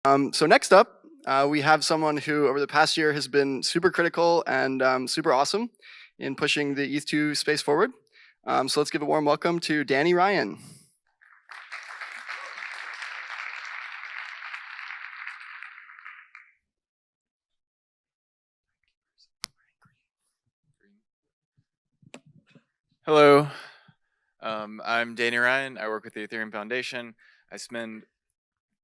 So next up, we have someone who over the past year has been super critical and super awesome in pushing the ETH2 space forward. So let's give a warm welcome to Danny Ryan. Hello, I'm Danny Ryan. I work with the Ethereum Foundation. I spend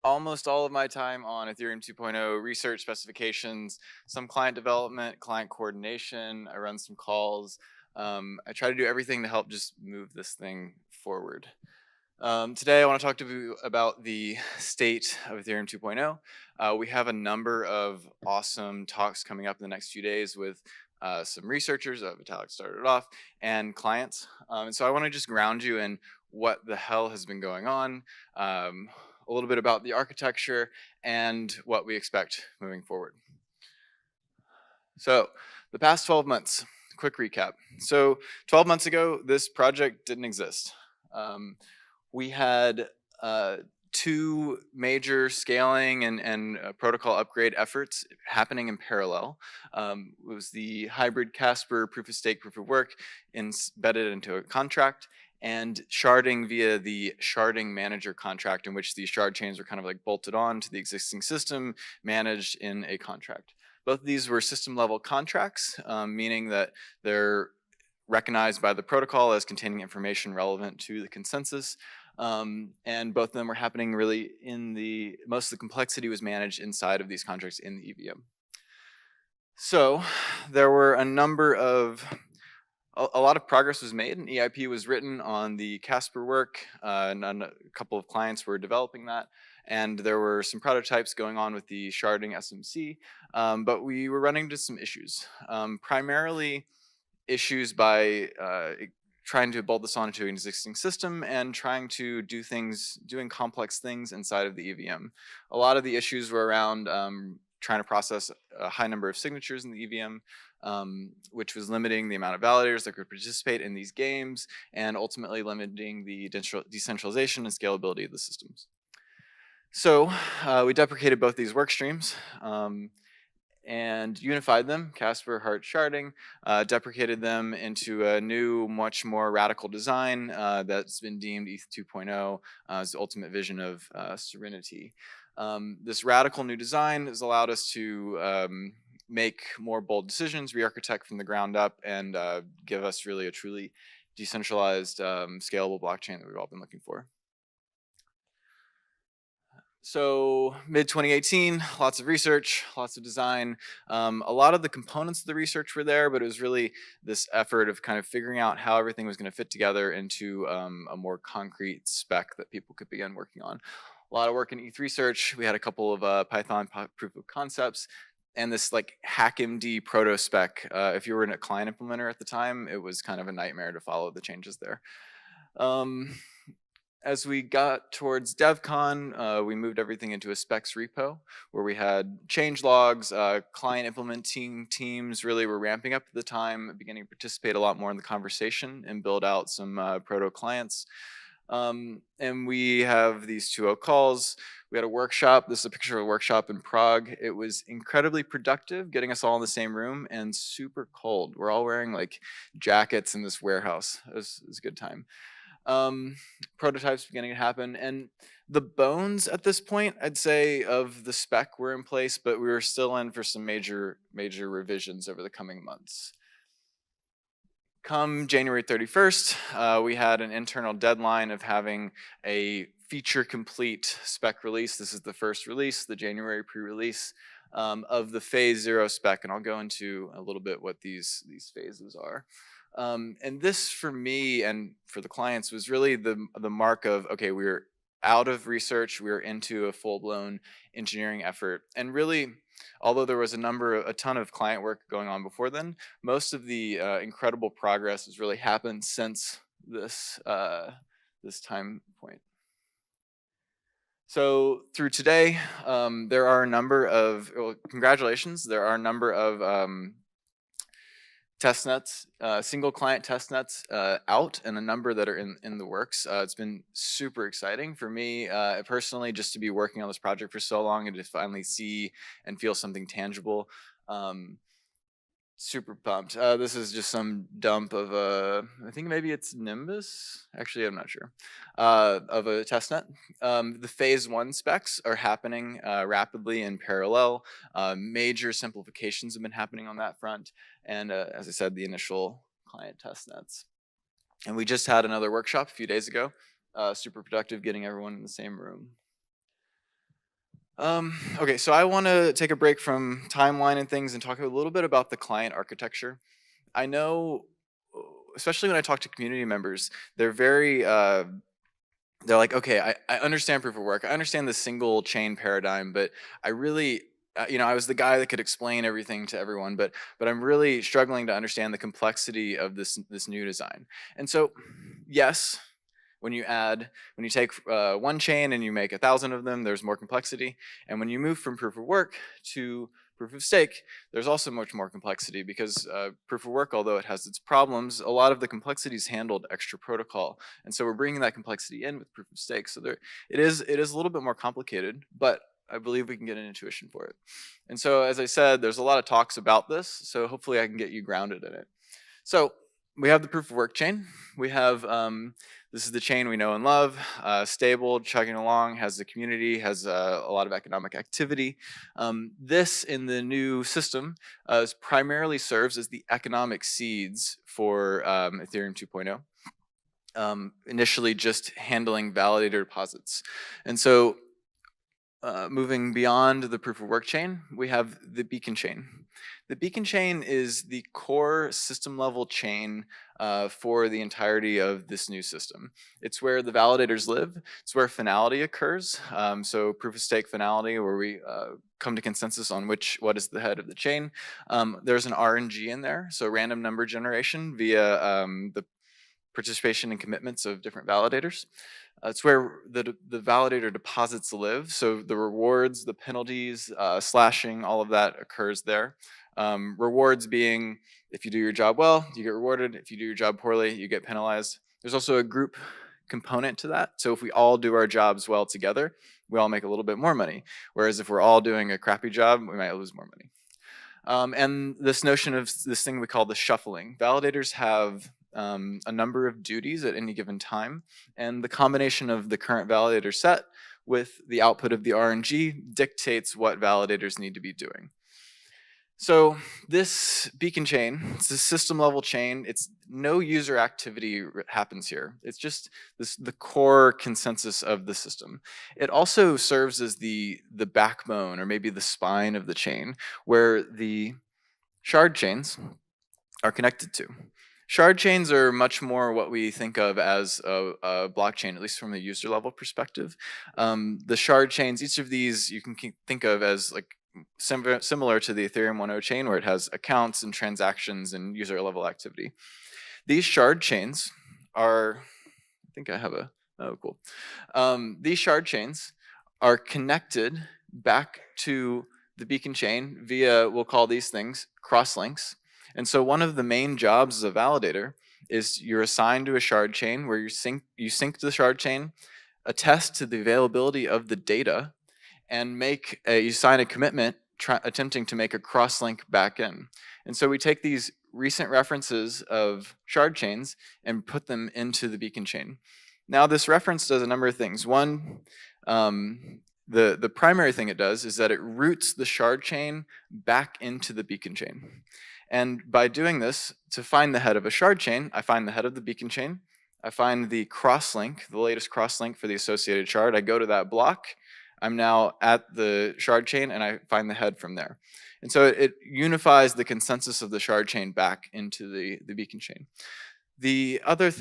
almost all of my time on Ethereum 2.0 research specifications, some client development, client coordination. I run some calls. I try to do everything to help just move this thing forward. Today I want to talk to you about the state of Ethereum 2.0. We have a number of awesome talks coming up in the next few days with some researchers, Vitalik started off, and clients. And so I want to just ground you in what the hell has been going on, a little bit about the architecture, and what we expect moving forward. So the past 12 months, quick recap. So 12 months ago, this project didn't exist. We had two major scaling and protocol upgrade efforts happening in parallel. It was the hybrid Casper proof of stake, proof of work embedded into a contract, and sharding via the sharding manager contract, in which the shard chains were kind of like bolted on to the existing system, managed in a contract. Both of these were system level contracts, meaning that they're recognized by the protocol as containing information relevant to the consensus. And both of them were happening really in most of the complexity was managed inside of these contracts in the EVM. So there were a lot of progress was made, and EIP was written on the Casper work, and a couple of clients were developing that. And there were some prototypes going on with the sharding SMC, but we were running into some issues, primarily issues by trying to bolt this onto an existing system and trying to doing complex things inside of the EVM. A lot of the issues were around trying to process a high number of signatures in the EVM, which was limiting the amount of validators that could participate in these games and ultimately limiting the decentralization and scalability of the systems. So we deprecated both these work streams and unified them, Casper, Heart, Sharding, deprecated them into a new, much more radical design that's been deemed ETH 2.0 as the ultimate vision of Serenity. This radical new design has allowed us to make more bold decisions, re-architect from the ground up, and give us really a truly decentralized, scalable blockchain that we've all been looking for. So mid-2018, lots of research, lots of design. A lot of the components of the research were there, but it was really this effort of kind of figuring out how everything was going to fit together into a more concrete spec that people could begin working on. A lot of work in ETH research. We had a couple of Python proof of concepts, and this like HackMD proto spec. If you were in a client implementer at the time, it was kind of a nightmare to follow the changes there. As we got towards DevCon, we moved everything into a specs repo where we had change logs, client implementing teams really were ramping up at the time, beginning to participate a lot more in the conversation and build out some proto clients. And we have these 2.0 calls. We had a workshop. This is a picture of a workshop in Prague. It was incredibly productive, getting us all in the same room, and super cold. We're all wearing like jackets in this warehouse. It was a good time. Prototypes beginning to happen, and the bones at this point, I'd say, of the spec were in place, but we were still in for some major revisions over the coming months. Come January 31st, we had an internal deadline of having a feature complete spec release. This is the first release, the January pre-release of the phase 0 spec, and I'll go into a little bit what these phases are. And this, for me and for the clients, was really the mark of, okay, we're out of research, we're into a full-blown engineering effort. And really, although there was a ton of client work going on before then, most of the incredible progress has really happened since this time point. So through today, there are a number of, congratulations, there are a number of testnets, single client testnets out, and a number that are in the works. It's been super exciting for me personally, just to be working on this project for so long and to finally see and feel something tangible. Um, Super pumped. This is just some dump of I think maybe it's Nimbus. Actually, I'm not sure. Of a testnet. The phase 1 specs are happening rapidly in parallel. Major simplifications have been happening on that front, and as I said, the initial client testnets. And we just had another workshop a few days ago. Super productive, getting everyone in the same room. Okay, so I want to take a break from timeline and things and talk a little bit about the client architecture. I know, especially when I talk to community members, they're very, they're like, okay, I understand proof of work. I understand the single chain paradigm, but I really, I was the guy that could explain everything to everyone, but I'm really struggling to understand the complexity of this new design. And so, yes, when you take one chain and you make 1,000 of them, there's more complexity. And when you move from proof of work to proof of stake, there's also much more complexity, because proof of work, although it has its problems, a lot of the complexity is handled extra protocol. And so we're bringing that complexity in with proof of stake. So it is a little bit more complicated, but I believe we can get an intuition for it. And so, as I said, there's a lot of talks about this, so hopefully I can get you grounded in it. So we have the proof of work chain. We have, this is the chain we know and love, stable, chugging along, has the community, has a lot of economic activity. This, in the new system, primarily serves as the economic seeds for Ethereum 2.0. Initially just handling validator deposits. And so moving beyond the proof of work chain, we have the beacon chain. The beacon chain is the core system level chain for the entirety of this new system. It's where the validators live. It's where finality occurs. So proof of stake finality, where we come to consensus on what is the head of the chain. There's an RNG in there, so random number generation via the participation and commitments of different validators. It's where the validator deposits live. So the rewards, the penalties, slashing, all of that occurs there. Rewards being, if you do your job well, you get rewarded. If you do your job poorly, you get penalized. There's also a group component to that. So if we all do our jobs well together, we all make a little bit more money. Whereas if we're all doing a crappy job, we might lose more money. And this notion of this thing we call the shuffling. Validators have a number of duties at any given time, and the combination of the current validator set with the output of the RNG dictates what validators need to be doing. So this beacon chain, it's a system level chain. It's no user activity happens here. It's just the core consensus of the system. It also serves as the backbone, or maybe the spine of the chain, where the shard chains are connected to. Shard chains are much more what we think of as a blockchain, at least from a user level perspective. The shard chains, each of these you can think of as like similar to the Ethereum 1.0 chain, where it has accounts and transactions and user level activity. These shard chains are, I think I have a, oh cool. These shard chains are connected back to the beacon chain via, we'll call these things crosslinks. And so one of the main jobs as a validator is you're assigned to a shard chain where you sync to the shard chain, attest to the availability of the data, and you sign a commitment attempting to make a crosslink back in. And so we take these recent references of shard chains and put them into the beacon chain. Now this reference does a number of things. One, the primary thing it does is that it routes the shard chain back into the beacon chain. And by doing this, to find the head of a shard chain, I find the head of the beacon chain, I find the crosslink, the latest crosslink for the associated shard, I go to that block, I'm now at the shard chain, and I find the head from there. And so it unifies the consensus of the shard chain back into the beacon chain. The other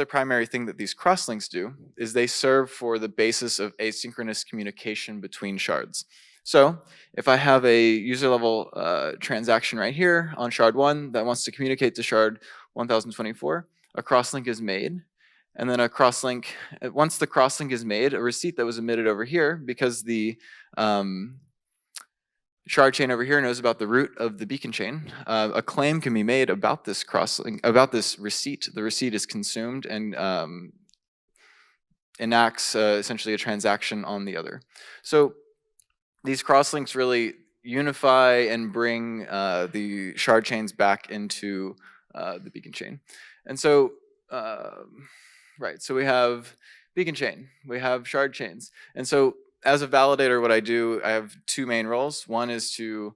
primary thing that these crosslinks do is they serve for the basis of asynchronous communication between shards. So if I have a user level transaction right here on shard 1 that wants to communicate to shard 1024, a crosslink is made. And then a crosslink, once the crosslink is made, a receipt that was emitted over here, because the shard chain over here knows about the root of the beacon chain. A claim can be made about this crosslink, about this receipt. The receipt is consumed and enacts essentially a transaction on the other. So these crosslinks really unify and bring the shard chains back into the beacon chain. And so, right, so we have beacon chain, we have shard chains. And so as a validator, what I do, I have two main roles. One is to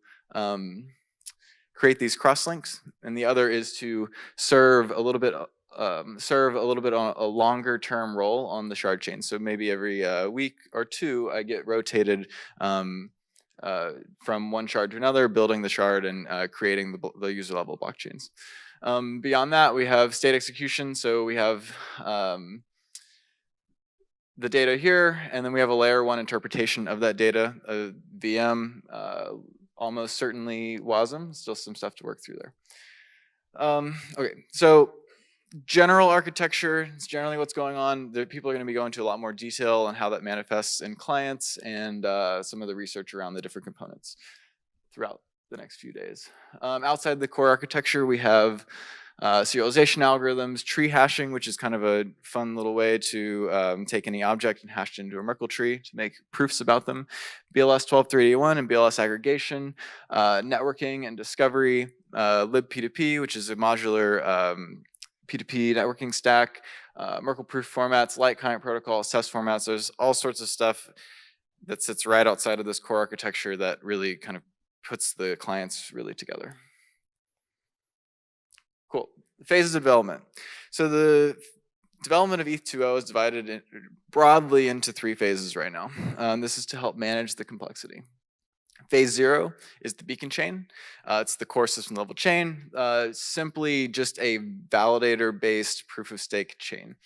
create these crosslinks, and the other is to serve a little bit on a longer term role on the shard chain. So maybe every week or two, I get rotated from one shard to another, building the shard and creating the user level blockchains. Beyond that, we have state execution. So we have the data here, and then we have a layer one interpretation of that data, a VM, almost certainly WASM, still some stuff to work through there. Okay, so general architecture is generally what's going on. The people are going to be going into a lot more detail on how that manifests in clients and some of the research around the different components throughout the next few days. Outside the core architecture, we have serialization algorithms, tree hashing, which is kind of a fun little way to take any object and hash it into a Merkle tree to make proofs about them. BLS 12381 and BLS aggregation, networking and discovery, libp2p, which is a modular P2P networking stack, Merkle proof formats, light client protocol, test formats. There's all sorts of stuff that sits right outside of this core architecture that really kind of puts the clients really together. Cool. Phases of development. So the development of ETH 2.0 is divided broadly into three phases right now. This is to help manage the complexity. Phase 0 is the beacon chain. It's the core system level chain, simply just a validator-based proof of stake chain.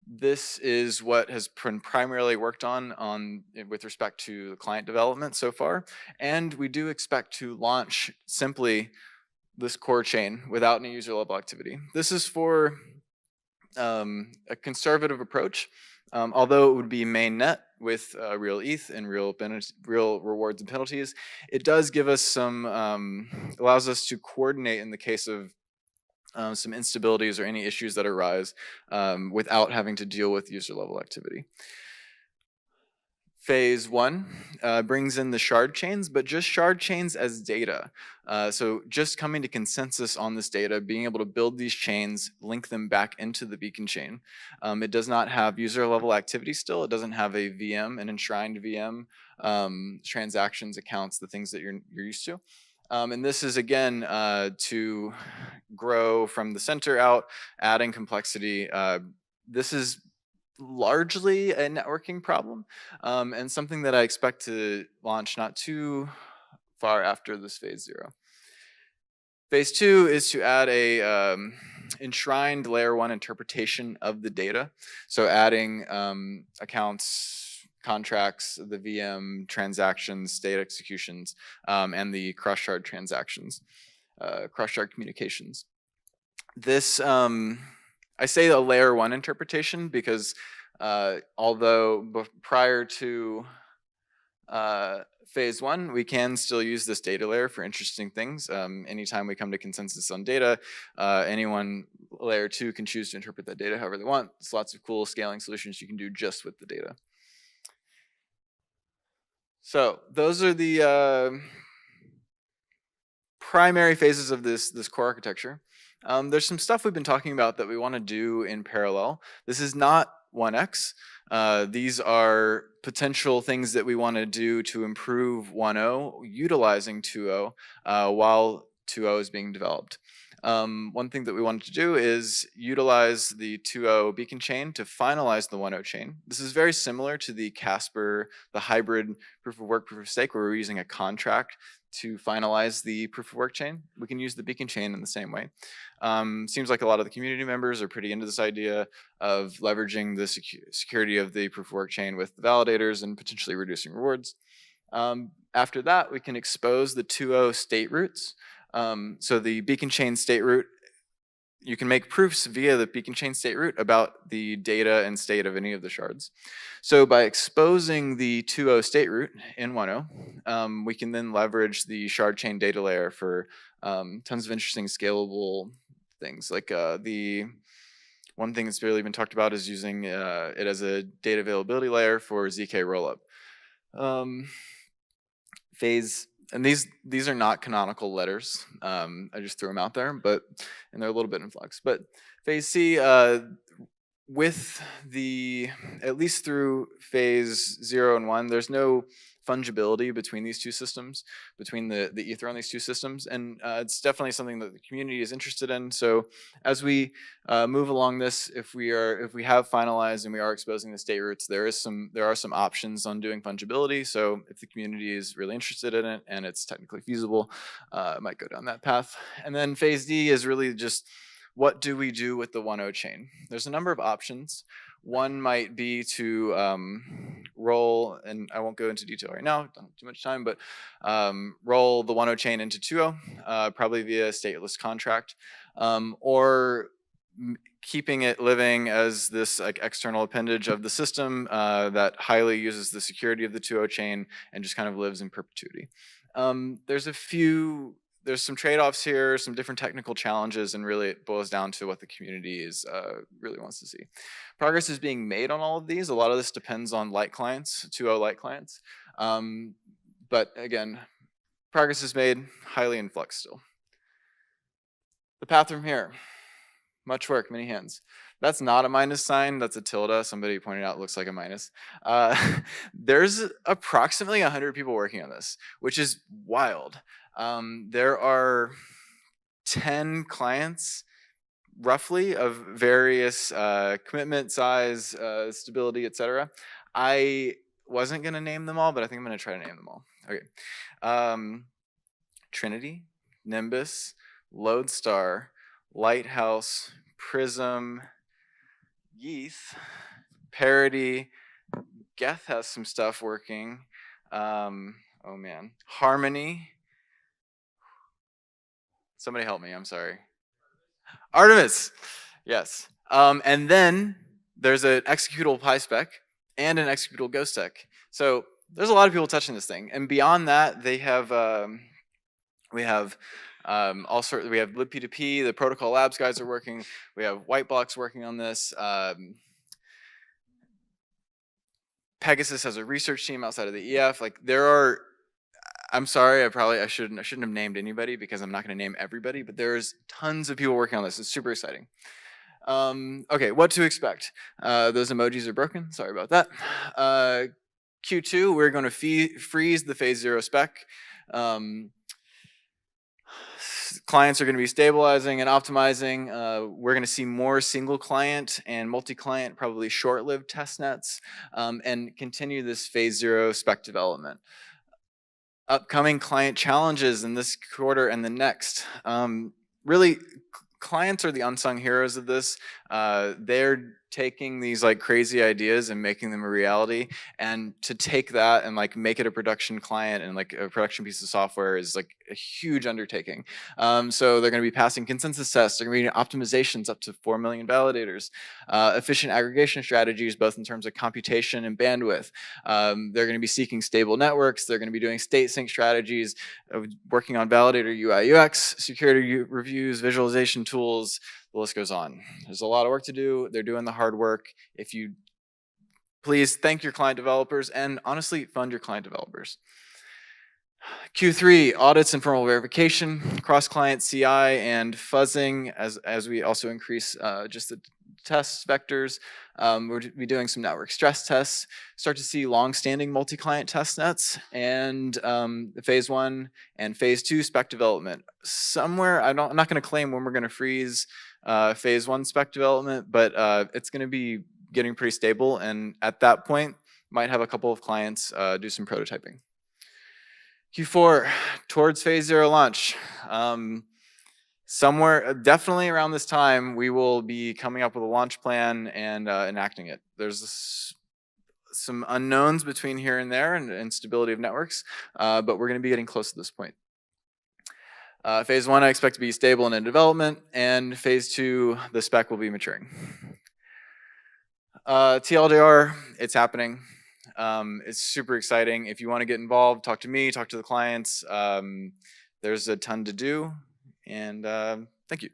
This is what has been primarily worked on with respect to the client development so far. And we do expect to launch simply this core chain without any user level activity. This is for a conservative approach, although it would be mainnet with real ETH and real rewards and penalties. It does give us some, allows us to coordinate in the case of some instabilities or any issues that arise without having to deal with user level activity. Phase 1 brings in the shard chains, but just shard chains as data. So just coming to consensus on this data, being able to build these chains, link them back into the beacon chain. It does not have user level activity still. It doesn't have a VM, an enshrined VM, transactions, accounts, the things that you're used to. And this is, again, to grow from the center out, adding complexity. This is largely a networking problem and something that I expect to launch not too far after this phase 0. Phase 2 is to add a enshrined layer 1 interpretation of the data. So adding accounts, contracts, the VM, transactions, state executions, and the cross-shard transactions, cross-shard communications. This, I say a layer 1 interpretation because although prior to phase 1, we can still use this data layer for interesting things. Anytime we come to consensus on data, anyone layer 2 can choose to interpret that data however they want. There's lots of cool scaling solutions you can do just with the data. So those are the primary phases of this core architecture. There's some stuff we've been talking about that we want to do in parallel. This is not 1x. These are potential things that we want to do to improve 1.0 utilizing 2.0 while 2.0 is being developed. One thing that we wanted to do is utilize the 2.0 beacon chain to finalize the 1.0 chain. This is very similar to the Casper, the hybrid proof of work, proof of stake, where we're using a contract to finalize the proof of work chain. We can use the beacon chain in the same way. Seems like a lot of the community members are pretty into this idea of leveraging the security of the proof of work chain with the validators and potentially reducing rewards. After that, we can expose the 2.0 state roots. So the beacon chain state root you can make proofs via the beacon chain state root about the data and state of any of the shards. So by exposing the 2.0 state root in 1.0, we can then leverage the shard chain data layer for tons of interesting scalable things. Like the one thing that's barely been talked about is using it as a data availability layer for ZK rollup. Phase, and these are not canonical letters. I just threw them out there, but and they're a little bit in flux. But phase C, with the, at least through phase 0 and 1, there's no fungibility between these two systems, between the ether on these two systems, and it's definitely something that the community is interested in. So as we move along this, if we have finalized and we are exposing the state roots, there are some options on doing fungibility. So if the community is really interested in it and it's technically feasible, it might go down that path. And then phase D is really just, what do we do with the 1.0 chain? There's a number of options. One might be to roll, and I won't go into detail right now, don't have too much time, but roll the 1.0 chain into 2.0, probably via stateless contract, or keeping it living as this like external appendage of the system that highly uses the security of the 2.0 chain and just kind of lives in perpetuity. There's some trade-offs here, some different technical challenges, and really it boils down to what the community really wants to see. Progress is being made on all of these. A lot of this depends on light clients, 2.0 light clients. But again, progress is made, highly in flux still. The path from here, much work, many hands. That's not a minus sign, that's a tilde. Somebody pointed out it looks like a minus. There's approximately 100 people working on this, which is wild. There are 10 clients, roughly, of various commitment size, stability, etc. I wasn't going to name them all, but I think I'm going to try to name them all. Okay. Trinity, Nimbus, Lodestar, Lighthouse, Prism, Yeath, Parody, Geth has some stuff working. Oh man, Harmony. Somebody help me, I'm sorry. Artemis, yes. And then there's an executable PySpec and an executable GhostTech. So there's a lot of people touching this thing. And beyond that, they have, we have all sorts, we have libp2p, the protocol labs guys are working, we have Whitebox working on this. Pegasus has a research team outside of the EF. Like there are, I'm sorry, I shouldn't have named anybody because I'm not going to name everybody, but there's tons of people working on this. It's super exciting. Okay, what to expect? Those emojis are broken. Sorry about that. Q2, we're going to freeze the phase 0 spec. Clients are going to be stabilizing and optimizing. We're going to see more single client and multi-client, probably short-lived test nets, and continue this phase 0 spec development. Upcoming client challenges in this quarter and the next. Really, clients are the unsung heroes of this. They're taking these like crazy ideas and making them a reality, and to take that and like make it a production client and like a production piece of software is like a huge undertaking. So they're going to be passing consensus tests, they're going to be optimizations up to 4 million validators, efficient aggregation strategies both in terms of computation and bandwidth. They're going to be seeking stable networks, they're going to be doing state sync strategies, working on validator UI UX, security reviews, visualization tools. The list goes on. There's a lot of work to do. They're doing the hard work. If you please thank your client developers and honestly fund your client developers. Q3, audits and formal verification, cross-client CI and fuzzing as we also increase just the test vectors. We'll be doing some network stress tests, start to see long-standing multi-client test nets, and phase 1 and phase 2 spec development. Somewhere, I'm not going to claim when we're going to freeze phase 1 spec development, but it's going to be getting pretty stable, and at that point, might have a couple of clients do some prototyping. Q4, towards phase 0 launch. Somewhere, definitely around this time, we will be coming up with a launch plan and enacting it. There's some unknowns between here and there and stability of networks, but we're going to be getting close to this point. Phase 1, I expect to be stable and in development, and phase 2, the spec will be maturing. TLDR, it's happening. It's super exciting. If you want to get involved, talk to me, talk to the clients. There's a ton to do, and thank you.